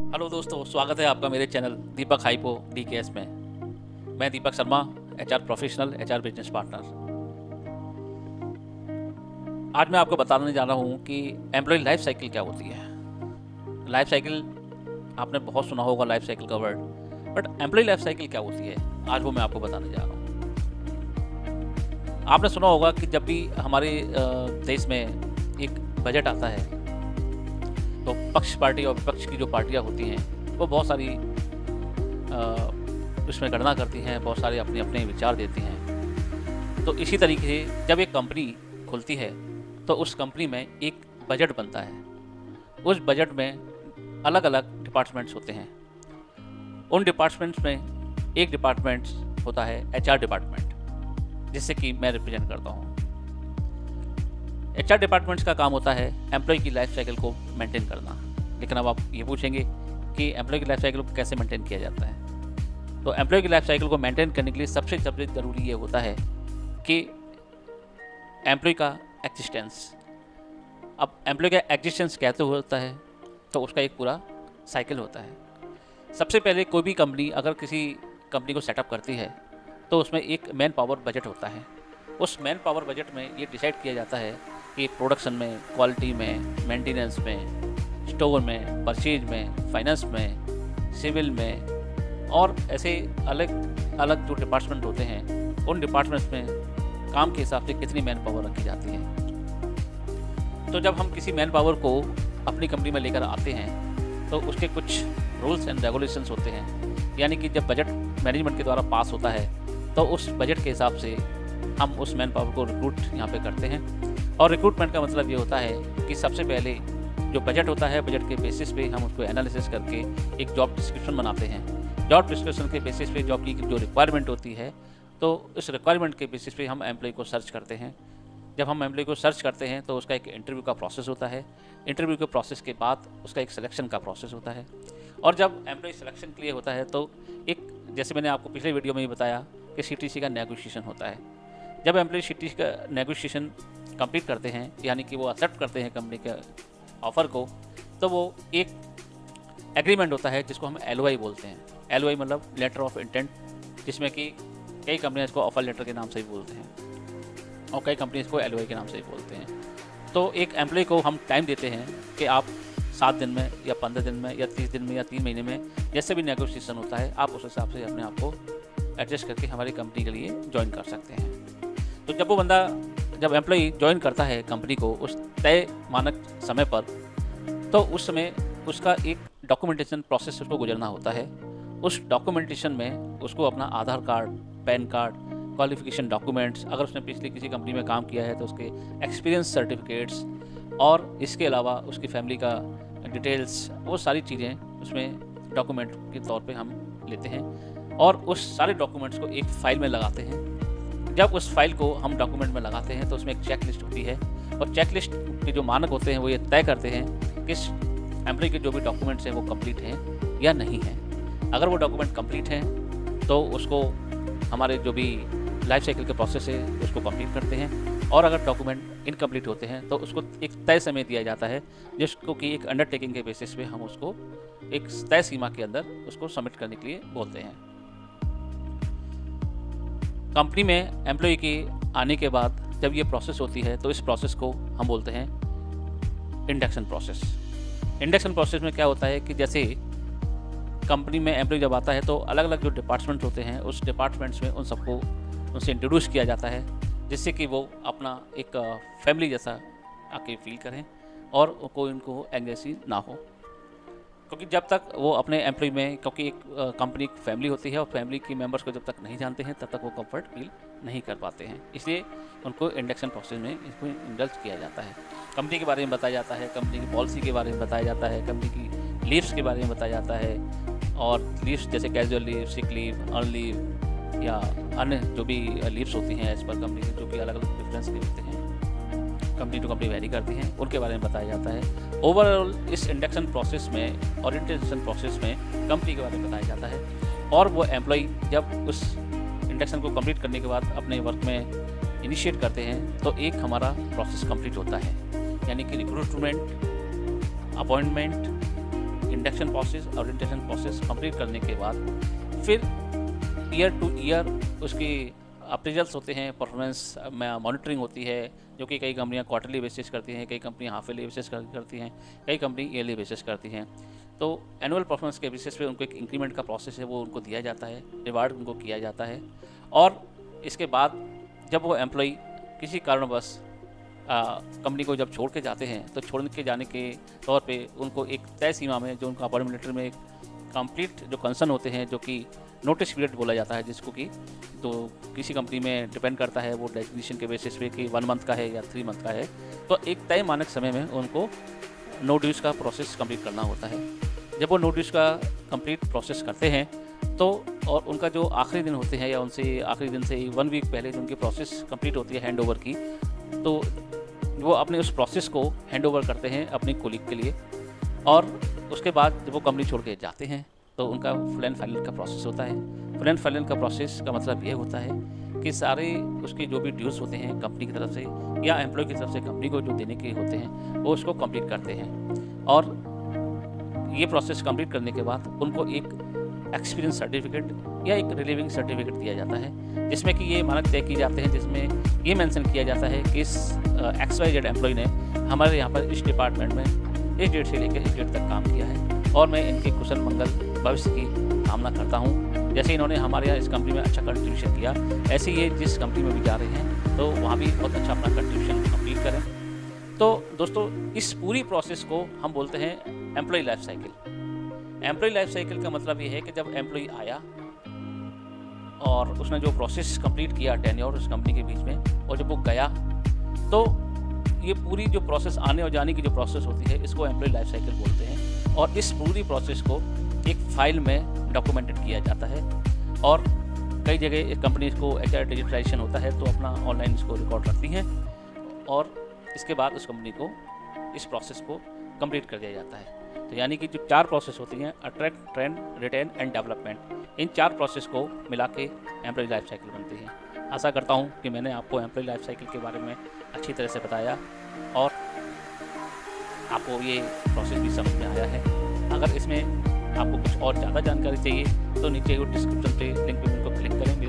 Hello दोस्तों, स्वागत है आपका मेरे चैनल दीपक हाइपो डीकेएस में। मैं Deepak Sharma, HR professional, HR business partner. आज मैं आपको बताने जा रहा हूँ कि एम्प्लॉय लाइफ साइकिल क्या होती है। लाइफ साइकिल आपने बहुत सुना होगा, लाइफ साइकिल का word, but employ life cycle क्या होती है आज वो मैं आपको बताने जा रहा हूँ। आपने सुना होगा कि जब भी हमारे देश में एक बजट आता है तो पक्ष पार्टी और विपक्ष की जो पार्टियां होती हैं वो बहुत सारी उसमें गणना करती हैं, बहुत सारे अपने अपने विचार देती हैं। तो इसी तरीके से जब एक कंपनी खुलती है तो उस कंपनी में एक बजट बनता है। उस बजट में अलग अलग डिपार्टमेंट्स होते हैं। उन डिपार्टमेंट्स में एक डिपार्टमेंट होता है एचआर डिपार्टमेंट, जिससे कि मैं रिप्रेजेंट करता हूँ। एचआर डिपार्टमेंट्स का काम होता है एम्प्लॉय की लाइफ साइकिल को मेंटेन करना। लेकिन अब आप ये पूछेंगे कि एम्प्लॉय की लाइफ साइकिल को कैसे मेंटेन किया जाता है। तो एम्प्लॉय की लाइफ साइकिल को मेंटेन करने के लिए सबसे ज़रूरी ये होता है कि एम्प्लॉय का एग्जिस्टेंस। अब एम्प्लॉय का एग्जिस्टेंस कैसे होता है, तो उसका एक पूरा साइकिल होता है। सबसे पहले कोई भी कंपनी अगर किसी कंपनी को सेटअप करती है तो उसमें एक मैन पावर बजट होता है। उस मैन पावर बजट में ये डिसाइड किया जाता है कि प्रोडक्शन में, क्वालिटी में, मेंटेनेंस में, स्टोर में, परचेज में, फाइनेंस में, सिविल में और ऐसे अलग अलग जो डिपार्टमेंट होते हैं उन डिपार्टमेंट्स में काम के हिसाब से कितनी मैन पावर रखी जाती है। तो जब हम किसी मैन पावर को अपनी कंपनी में लेकर आते हैं तो उसके कुछ रूल्स एंड रेगुलेशंस होते हैं। यानी कि जब बजट मैनेजमेंट के द्वारा पास होता है तो उस बजट के हिसाब से हम उस मैन पावर को रिक्रूट यहाँ पे करते हैं। और रिक्रूटमेंट का मतलब ये होता है कि सबसे पहले जो बजट होता है, बजट के बेसिस पे हम उसको एनालिसिस करके एक जॉब डिस्क्रिप्शन बनाते हैं। जॉब डिस्क्रिप्शन के बेसिस पे जॉब की जो रिक्वायरमेंट होती है, तो इस रिक्वायरमेंट के बेसिस पे हम एम्प्लॉय को सर्च करते हैं। जब हम एम्प्लॉय को सर्च करते हैं तो उसका एक इंटरव्यू का प्रोसेस होता है। इंटरव्यू के प्रोसेस के बाद उसका एक सिलेक्शन का प्रोसेस होता है। और जब एम्प्लॉय सिलेक्शन के लिए होता है तो एक, जैसे मैंने आपको पिछले वीडियो में ही बताया कि सीटीसी का नेगोशिएशन होता है। जब एम्प्लॉय सीटीसी का नेगोशिएशन कंप्लीट करते हैं, यानी कि वो एक्सेप्ट करते हैं कंपनी के ऑफ़र को, तो वो एक एग्रीमेंट होता है जिसको हम एलओआई बोलते हैं। एलओआई मतलब लेटर ऑफ इंटेंट, जिसमें कि कई कंपनियां इसको ऑफर लेटर के नाम से ही बोलते हैं और कई कंपनी इसको एलओआई के नाम से ही बोलते हैं। तो एक एम्प्लॉय को हम टाइम देते हैं कि आप 7 दिन में या 15 दिन में या 30 दिन में या 3 महीने में, जैसे भी नेगोशिएशन होता है, आप उस हिसाब से अपने आप को एडजस्ट करके हमारी कंपनी के लिए ज्वाइन कर सकते हैं। तो जब एम्प्लॉय ज्वाइन करता है कंपनी को उस तय मानक समय पर, तो उस समय उसका एक डॉक्यूमेंटेशन प्रोसेस उसको गुजरना होता है। उस डॉक्यूमेंटेशन में उसको अपना Aadhaar card, PAN card, qualification documents, अगर उसने पिछली किसी कंपनी में काम किया है तो उसके एक्सपीरियंस सर्टिफिकेट्स, और इसके अलावा उसकी फैमिली का डिटेल्स, वो सारी चीज़ें उसमें डॉक्यूमेंट के तौर पे हम लेते हैं और उस सारे डॉक्यूमेंट्स को एक फ़ाइल में लगाते हैं। जब उस फाइल को हम डॉक्यूमेंट में लगाते हैं तो उसमें एक चेक लिस्ट होती है और चेक लिस्ट के जो मानक होते हैं वो ये तय करते हैं कि इस एम्प्लॉय के जो भी डॉक्यूमेंट्स हैं वो कंप्लीट हैं या नहीं हैं। अगर वो डॉक्यूमेंट कंप्लीट हैं तो उसको हमारे जो भी लाइफ साइकिल के प्रोसेस है उसको कंप्लीट करते हैं, और अगर डॉक्यूमेंट इनकम्प्लीट होते हैं तो उसको एक तय समय दिया जाता है, जिसको कि एक अंडरटेकिंग के बेसिस पे हम उसको एक तय सीमा के अंदर उसको सबमिट करने के लिए बोलते हैं। कंपनी में एम्प्लॉय के आने के बाद जब ये प्रोसेस होती है तो इस प्रोसेस को हम बोलते हैं इंडक्शन प्रोसेस। इंडक्शन प्रोसेस में क्या होता है कि जैसे कंपनी में एम्प्लॉय जब आता है तो अलग अलग जो डिपार्टमेंट होते हैं उस डिपार्टमेंट्स में उनसे इंट्रोड्यूस किया जाता है, जिससे कि वो अपना एक फैमिली जैसा आके फील करें और कोई उनको एंग्जाइटी ना हो। क्योंकि जब तक वो अपने एम्प्लॉय में, क्योंकि एक कंपनी एक फैमिली होती है और फैमिली की मेंबर्स को जब तक नहीं जानते हैं तब तक वो कंफर्ट फील नहीं कर पाते हैं, इसलिए उनको इंडक्शन प्रोसेस में इसको इंडल्ज किया जाता है। कंपनी के बारे में बताया जाता है, कंपनी की पॉलिसी के बारे में बताया जाता है, कंपनी की लीव्स के बारे में बताया जाता है, और लीव्स जैसे casual leave, sick leave, earn leave या अन्य जो भी लीव्स होती हैं एज पर कंपनी के, जो कि अलग अलग डिफरेंस के होते हैं, कंपनी टू कंपनी वेरी करती हैं, उनके बारे में बताया जाता है। ओवरऑल इस इंडक्शन प्रोसेस में, ओरिएंटेशन प्रोसेस में कंपनी के बारे में बताया जाता है, और वो एम्प्लॉय जब उस इंडक्शन को कंप्लीट करने के बाद अपने वर्क में इनिशिएट करते हैं तो एक हमारा प्रोसेस कंप्लीट होता है, यानी कि recruitment, appointment, induction process, orientation process complete करने के बाद फिर ईयर टू ईयर उसकी अप्रेजल्स होते हैं, परफॉर्मेंस में मॉनिटरिंग होती है, जो कि कई कंपनियां क्वार्टरली बेसिस करती हैं, कई कंपनियां हाफ ईयरली बेसिस करती हैं, कई कंपनी ईयरली बेसिस करती हैं। तो एनुअल परफॉर्मेंस के बेसिस पे उनको एक इंक्रीमेंट का प्रोसेस है वो उनको दिया जाता है, रिवार्ड उनको किया जाता है। और इसके बाद जब वो एम्प्लॉई किसी कारणवश कंपनी को जब छोड़ के जाते हैं, तो छोड़ के जाने के तौर पे उनको एक तय सीमा में, जो उनका अपॉइंटमेंट लेटर में कंप्लीट जो कंसर्न होते हैं, जो कि नोटिस पीरियड बोला जाता है जिसको कि, तो किसी कंपनी में डिपेंड करता है वो डेजिग्नेशन के बेसिस पे कि 1 मंथ का है या 3 मंथ का है, तो एक तय मानक समय में उनको नो ड्यूज़ का प्रोसेस कंप्लीट करना होता है। जब वो नो ड्यूज़ का कंप्लीट प्रोसेस करते हैं तो और उनका जो आखिरी दिन होते हैं या उनसे आखिरी दिन से 1 वीक पहले जो उनकी प्रोसेस कंप्लीट होती है हैंड ओवर की, तो वो अपने उस प्रोसेस को हैंड ओवर करते हैं अपने कोलीग के लिए। और उसके बाद जब वो कंपनी छोड़ के जाते हैं तो उनका फुल एंड फाइनल का प्रोसेस होता है। फुल एंड फाइनल का प्रोसेस का मतलब ये होता है कि सारे उसके जो भी ड्यूज़ होते हैं कंपनी की तरफ से या एम्प्लॉय की तरफ से कंपनी को जो देने के होते हैं वो उसको कंप्लीट करते हैं। और ये प्रोसेस कंप्लीट करने के बाद उनको एक एक्सपीरियंस सर्टिफिकेट या एक रिलीविंग सर्टिफिकेट दिया जाता है, जिसमें कि ये मानक तय किए जाते हैं, जिसमें ये मेंशन किया जाता है कि इस XYZ एम्प्लॉय ने हमारे यहाँ पर इस डिपार्टमेंट में इस डेट से लेकर इस डेट तक काम किया है और मैं इनके कुशल मंगल भविष्य की कामना करता हूँ। जैसे इन्होंने हमारे यहाँ इस कंपनी में अच्छा कंट्रीब्यूशन किया, ऐसे ये जिस कंपनी में भी जा रहे हैं तो वहाँ भी बहुत अच्छा अपना कंट्रीब्यूशन कंप्लीट करें। तो दोस्तों, इस पूरी प्रोसेस को हम बोलते हैं employ life cycle. Employ life cycle का मतलब ये है कि जब एम्प्लॉय आया और उसने जो प्रोसेस कंप्लीट किया टेन्योर उस कंपनी के बीच में, और जब वो गया तो ये पूरी जो प्रोसेस आने और जाने की जो प्रोसेस होती है इसको एम्प्लॉय लाइफ साइकिल बोलते हैं। और इस पूरी प्रोसेस को एक फाइल में डॉक्यूमेंटेड किया जाता है और कई जगह कंपनी को HR डिजिटलाइजेशन होता है तो अपना ऑनलाइन इसको रिकॉर्ड रखती हैं और इसके बाद उस कंपनी को इस प्रोसेस को कंप्लीट कर दिया जाता है। तो यानी कि जो 4 प्रोसेस होती हैं, attract, train, retain and development, इन 4 प्रोसेस को मिला के एम्प्लॉय लाइफ साइकिल बनती है। आशा करता हूँ कि मैंने आपको एम्प्लॉय लाइफ साइकिल के बारे में अच्छी तरह से बताया और आपको ये प्रोसेस भी समझ में आया है। अगर इसमें आपको कुछ और ज़्यादा जानकारी चाहिए तो नीचे डिस्क्रिप्शन पे लिंक पे उनको क्लिक करें,